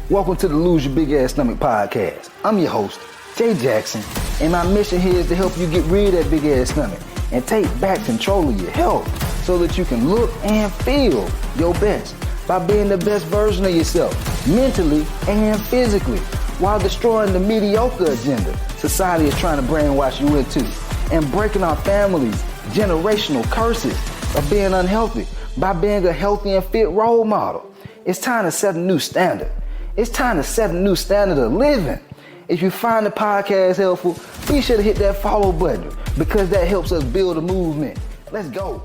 Welcome to the Lose Your Big Ass Stomach podcast. I'm your host, Jay Jackson, and my mission here is to help you get rid of that big ass stomach and take back control of your health so that you can look and feel your best by being the best version of yourself, mentally and physically, while destroying the mediocre agenda society is trying to brainwash you into, and breaking our families' generational curses of being unhealthy by being a healthy and fit role model. It's time to set a new standard. It's time to set a new standard of living. If you find the podcast helpful, be sure to hit that follow button because that helps us build a movement. Let's go.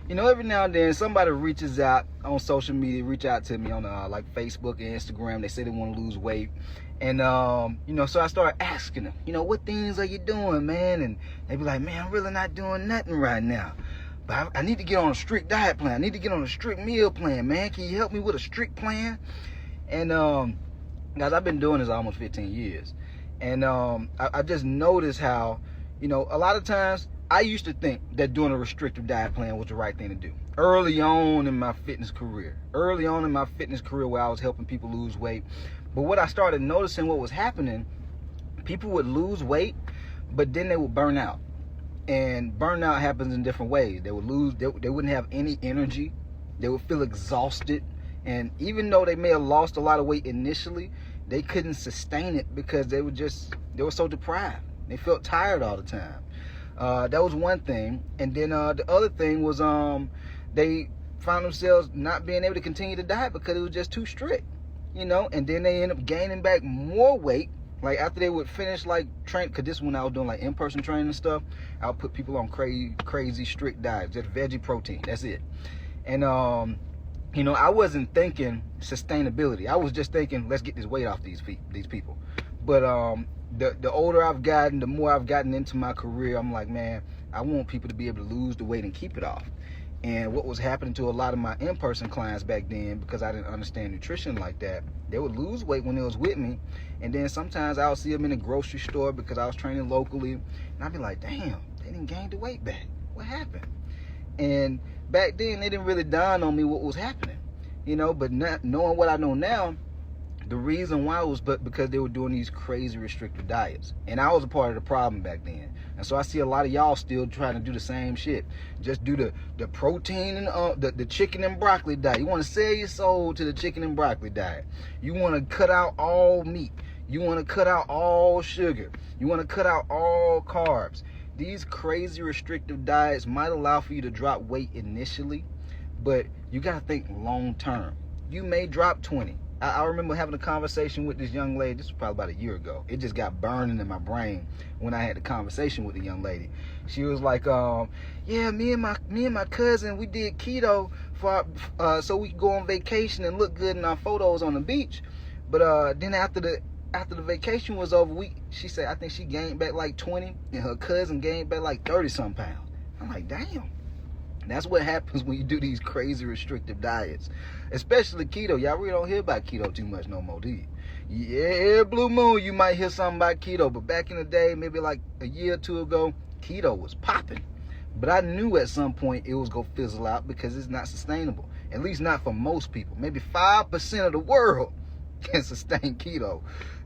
You know, every now and then somebody reaches out on social media, reach out to me on like Facebook and Instagram. They say they want to lose weight. And, so I started asking them, what things are you doing, man? And they be like, man, I'm really not doing nothing right now. But I need to get on a strict diet plan. I need to get on a strict meal plan, man. Can you help me with a strict plan? And, guys, I've been doing this almost 15 years. And I just noticed how, a lot of times I used to think that doing a restrictive diet plan was the right thing to do. Early on in my fitness career where I was helping people lose weight. But what I started noticing, what was happening, people would lose weight, but then they would burn out. And burnout happens in different ways. They would they wouldn't have any energy. They would feel exhausted. And even though they may have lost a lot of weight initially, they couldn't sustain it because they were so deprived. They felt tired all the time. That was one thing. And then the other thing was they found themselves not being able to continue to diet because it was just too strict, and then they end up gaining back more weight. Like after they would finish like train, cause this when I was doing like in-person training and stuff, I would put people on crazy strict diets, just veggie protein, that's it. And I wasn't thinking sustainability. I was just thinking, let's get this weight off these people. But the older I've gotten, the more I've gotten into my career, I'm like, man, I want people to be able to lose the weight and keep it off. And what was happening to a lot of my in-person clients back then, because I didn't understand nutrition like that, they would lose weight when they was with me. And then sometimes I would see them in the grocery store because I was training locally. And I'd be like, damn, they didn't gain the weight back. What happened? And back then, it didn't really dawn on me what was happening. But not knowing what I know now, the reason why was because they were doing these crazy restrictive diets. And I was a part of the problem back then. And so I see a lot of y'all still trying to do the same shit. Just do the protein and the chicken and broccoli diet. You want to sell your soul to the chicken and broccoli diet. You want to cut out all meat. You want to cut out all sugar. You want to cut out all carbs. These crazy restrictive diets might allow for you to drop weight initially, but you got to think long term. You may drop 20. I remember having a conversation with this young lady. This was probably about a year ago. It just got burning in my brain when I had the conversation with the young lady. She was like, yeah, me and my cousin, we did keto so we could go on vacation and look good in our photos on the beach. But then after the vacation was over, she said, I think she gained back like 20 and her cousin gained back like 30-some pounds. I'm like, damn. That's what happens when you do these crazy restrictive diets, especially keto. Y'all really don't hear about keto too much no more, do you? Yeah, Blue Moon, you might hear something about keto, but back in the day, maybe like a year or two ago, keto was popping. But I knew at some point it was going to fizzle out because it's not sustainable, at least not for most people. Maybe 5% of the world can sustain keto.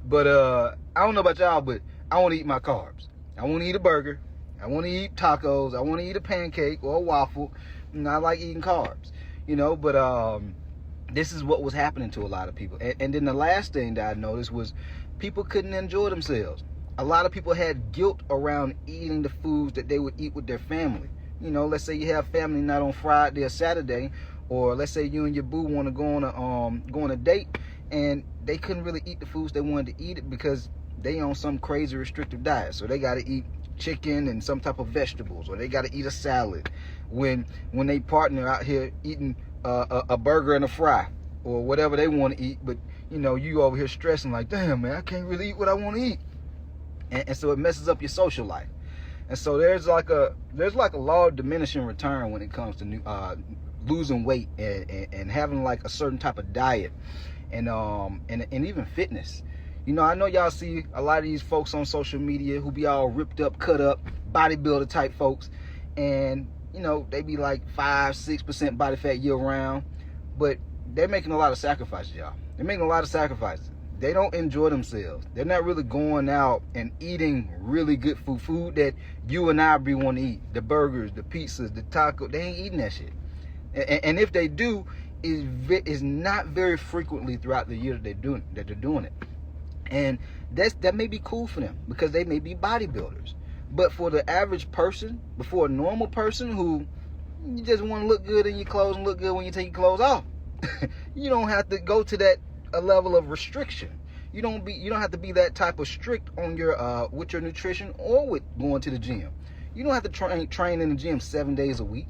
But I don't know about y'all, but I want to eat my carbs. I want to eat a burger. I want to eat tacos. I want to eat a pancake or a waffle. I like eating carbs, but this is what was happening to a lot of people. And then the last thing that I noticed was people couldn't enjoy themselves. A lot of people had guilt around eating the foods that they would eat with their family. Let's say you have family night on Friday or Saturday, or let's say you and your boo want to go on a date, and they couldn't really eat the foods they wanted to eat it because they on some crazy restrictive diet. So they got to eat chicken and some type of vegetables, or they got to eat a salad when they partner out here eating a burger and a fry or whatever they want to eat. But you over here stressing like, damn, man, I can't really eat what I want to eat. And so it messes up your social life. And so there's like a law of diminishing return when it comes to losing weight and having like a certain type of diet and even fitness. I know y'all see a lot of these folks on social media who be all ripped up, cut up, bodybuilder type folks, and they be like 5-6% body fat year round, but they're making a lot of sacrifices, y'all. They're making a lot of sacrifices. They don't enjoy themselves. They're not really going out and eating really good food that you and I be want to eat. The burgers, the pizzas, the tacos. They ain't eating that shit. And if they do, is not very frequently throughout the year that they're doing it. And that may be cool for them because they may be bodybuilders. But for the average person, before a normal person who you just want to look good in your clothes and look good when you take your clothes off, you don't have to go to that a level of restriction. You don't have to be that type of strict on your with your nutrition or with going to the gym. You don't have to train in the gym 7 days a week.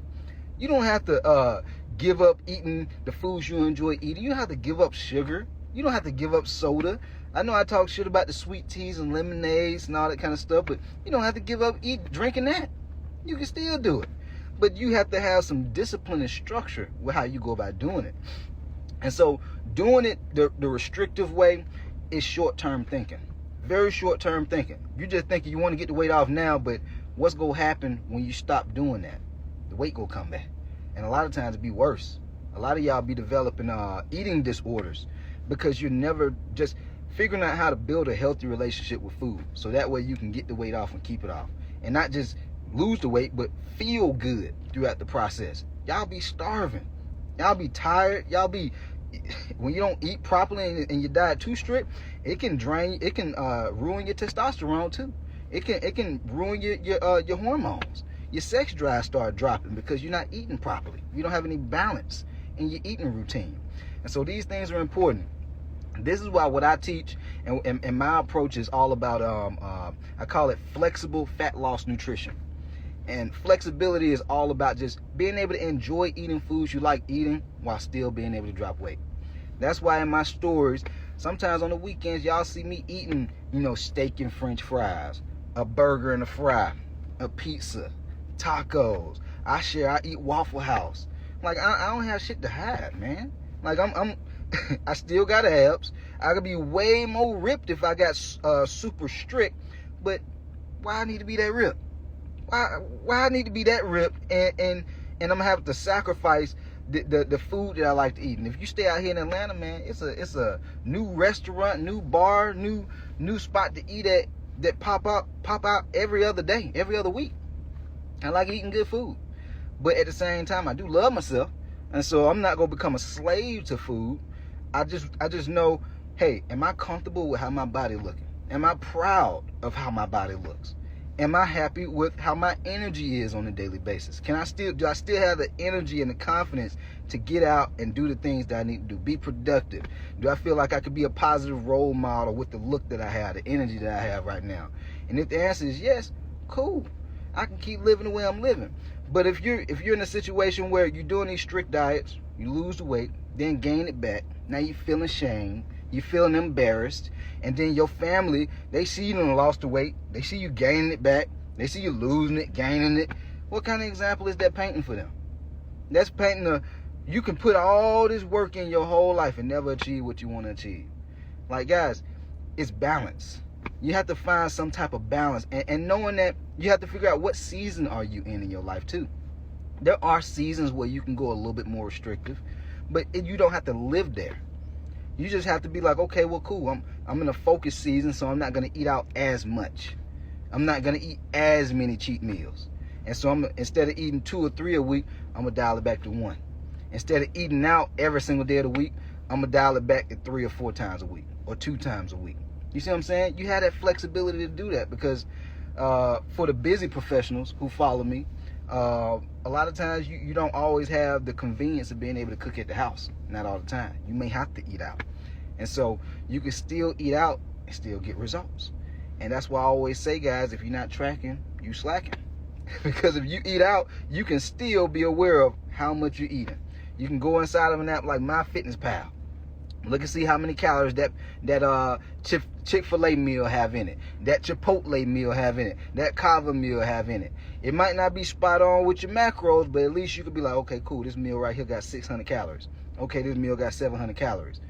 You don't have to give up eating the foods you enjoy eating. You don't have to give up sugar. You don't have to give up soda. I know I talk shit about the sweet teas and lemonades and all that kind of stuff, but you don't have to give up drinking that. You can still do it. But you have to have some discipline and structure with how you go about doing it. And so doing it the restrictive way is short-term thinking. Very short-term thinking. You're just thinking you want to get the weight off now, but what's going to happen when you stop doing that? The weight going to come back. And a lot of times it be worse. A lot of y'all be developing eating disorders because you're never just figuring out how to build a healthy relationship with food. So that way you can get the weight off and keep it off. And not just lose the weight, but feel good throughout the process. Y'all be starving. Y'all be tired. Y'all be, when you don't eat properly and your diet too strict, it can ruin your testosterone too. It can ruin your hormones. Your sex drive start dropping because you're not eating properly. You don't have any balance in your eating routine. And so these things are important. This is why what I teach and my approach is all about, I call it flexible fat loss nutrition. And flexibility is all about just being able to enjoy eating foods you like eating while still being able to drop weight. That's why in my stories, sometimes on the weekends, y'all see me eating, steak and French fries, a burger and a fry, a pizza, tacos. I eat Waffle House. Like, I don't have shit to hide, man. Like, I still got abs. I could be way more ripped if I got super strict. But why I need to be that ripped? Why I need to be that ripped and I'm gonna have to sacrifice the food that I like to eat? And if you stay out here in Atlanta, man, it's a new restaurant, new bar, new spot to eat at that pop out every other day, every other week. I like eating good food, but at the same time, I do love myself, and so I'm not gonna become a slave to food. I just know, hey, am I comfortable with how my body looking? Am I proud of how my body looks? Am I happy with how my energy is on a daily basis? Do I still have the energy and the confidence to get out and do the things that I need to do? Be productive. Do I feel like I could be a positive role model with the look that I have, the energy that I have right now? And if the answer is yes, cool. I can keep living the way I'm living. But if you're in a situation where you're doing these strict diets, you lose the weight, then gain it back, now you're feeling shame, you're feeling embarrassed, and then your family, they see you done lost the weight, they see you gaining it back, they see you losing it, gaining it. What kind of example is that painting for them? That's painting you can put all this work in your whole life and never achieve what you want to achieve. Like, guys, it's balance. You have to find some type of balance, and knowing that, you have to figure out what season are you in your life too. There are seasons where you can go a little bit more restrictive, but you don't have to live there. You just have to be like, okay, well, cool. I'm in a focus season, so I'm not going to eat out as much. I'm not going to eat as many cheat meals. And so instead of eating 2 or 3 a week, I'm going to dial it back to 1. Instead of eating out every single day of the week, I'm going to dial it back to 3 or 4 times a week or 2 times a week. You see what I'm saying? You have that flexibility to do that because for the busy professionals who follow me, a lot of times you don't always have the convenience of being able to cook at the house. Not all the time. You may have to eat out. And so you can still eat out and still get results. And that's why I always say, guys, if you're not tracking, you slacking. Because if you eat out, you can still be aware of how much you're eating. You can go inside of an app like MyFitnessPal. Look and see how many calories that Chick-fil-A meal have in it, that Chipotle meal have in it, that Kava meal have in it. It might not be spot on with your macros, but at least you could be like, okay, cool, this meal right here got 600 calories. Okay, this meal got 700 calories.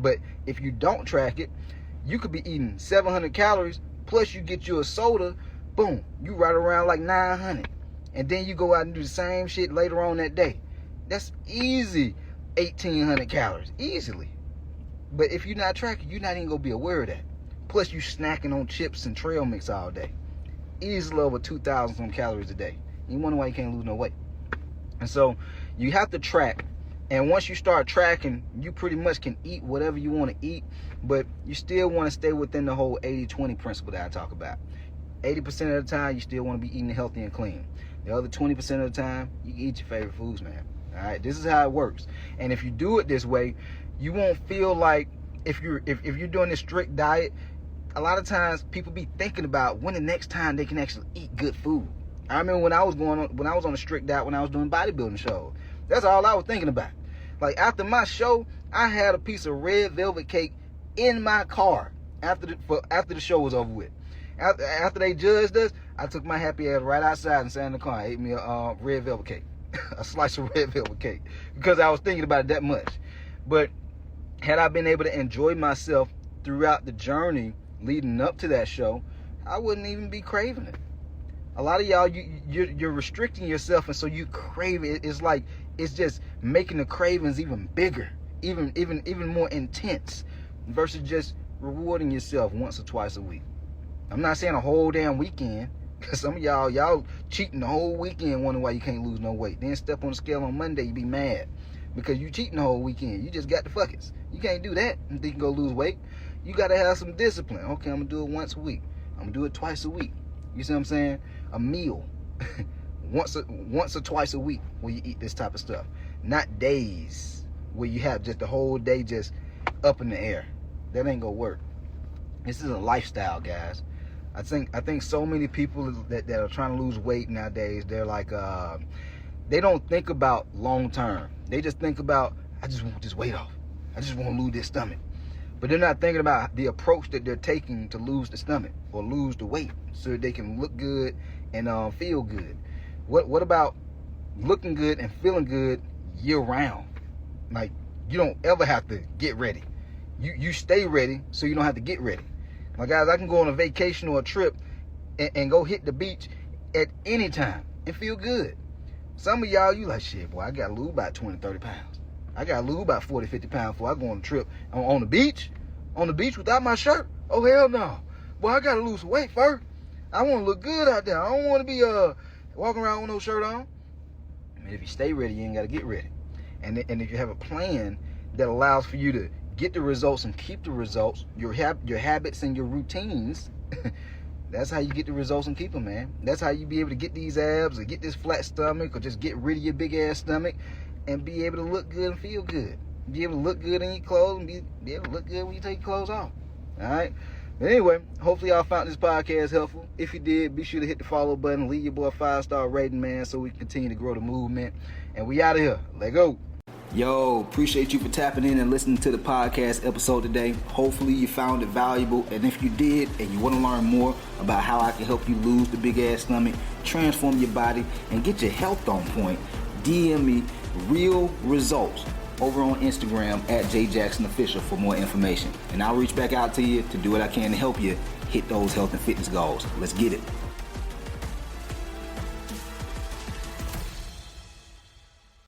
But if you don't track it, you could be eating 700 calories, plus you get you a soda, boom, you right around like 900. And then you go out and do the same shit later on that day. That's easy. 1,800 calories easily. But if you're not tracking, you're not even gonna be aware of that. Plus, you snacking on chips and trail mix all day. Easily over 2,000 some calories a day. You wonder why you can't lose no weight. And so you have to track. And once you start tracking, you pretty much can eat whatever you want to eat, but you still want to stay within the whole 80-20 principle that I talk about. 80% of the time, you still want to be eating healthy and clean. The other 20% of the time, you can eat your favorite foods, man. All right, this is how it works. And if you do it this way, you won't feel like if you're doing this strict diet. A lot of times, people be thinking about when the next time they can actually eat good food. I remember when I was on a strict diet when I was doing bodybuilding shows. That's all I was thinking about. Like after my show, I had a piece of red velvet cake in my car after the show was over with. After they judged us, I took my happy ass right outside and sat in the car and ate me a red velvet cake, a slice of red velvet cake, because I was thinking about it that much. But had I been able to enjoy myself throughout the journey leading up to that show, I wouldn't even be craving it. A lot of y'all, you're restricting yourself, and so you crave it. It's like it's just making the cravings even bigger, even more intense, versus just rewarding yourself once or twice a week. I'm not saying a whole damn weekend, because some of y'all cheating the whole weekend, wondering why you can't lose no weight. Then step on the scale on Monday, you be mad because you cheating the whole weekend. You just got the fuckers. You can't do that and think you can go lose weight. You got to have some discipline. Okay, I'm gonna do it once a week. I'm gonna do it twice a week. You see what I'm saying? A meal once or twice a week where you eat this type of stuff. Not days where you have just the whole day just up in the air. That ain't gonna work. This is a lifestyle, guys. I think so many people that are trying to lose weight nowadays, they're like they don't think about long term. They just think about, I just want this weight off. I just want to lose this stomach. But they're not thinking about the approach that they're taking to lose the stomach or lose the weight so that they can look good and feel good. What about looking good and feeling good year round? Like, you don't ever have to get ready. You stay ready so you don't have to get ready. Like, guys, I can go on a vacation or a trip and go hit the beach at any time and feel good. Some of y'all, you like, shit, boy, I got to lose about 20, 30 pounds. I got to lose about 40, 50 pounds before I go on a trip. On the beach without my shirt? Oh, hell no. Boy, I got to lose some weight first. I want to look good out there. I don't want to be walking around with no shirt on. I mean, if you stay ready, you ain't got to get ready. And if you have a plan that allows for you to get the results and keep the results, your habits and your routines, that's how you get the results and keep them, man. That's how you be able to get these abs or get this flat stomach or just get rid of your big ass stomach and be able to look good and feel good. Be able to look good in your clothes and be able to look good when you take your clothes off. All right? But anyway, hopefully y'all found this podcast helpful. If you did, be sure to hit the follow button. Leave your boy a 5-star rating, man, so we can continue to grow the movement. And we out of here. Let go. Yo, appreciate you for tapping in and listening to the podcast episode today. Hopefully you found it valuable. And if you did and you want to learn more about how I can help you lose the big ass stomach, transform your body, and get your health on point, DM me real results over on Instagram at JJacksonOfficial for more information. And I'll reach back out to you to do what I can to help you hit those health and fitness goals. Let's get it.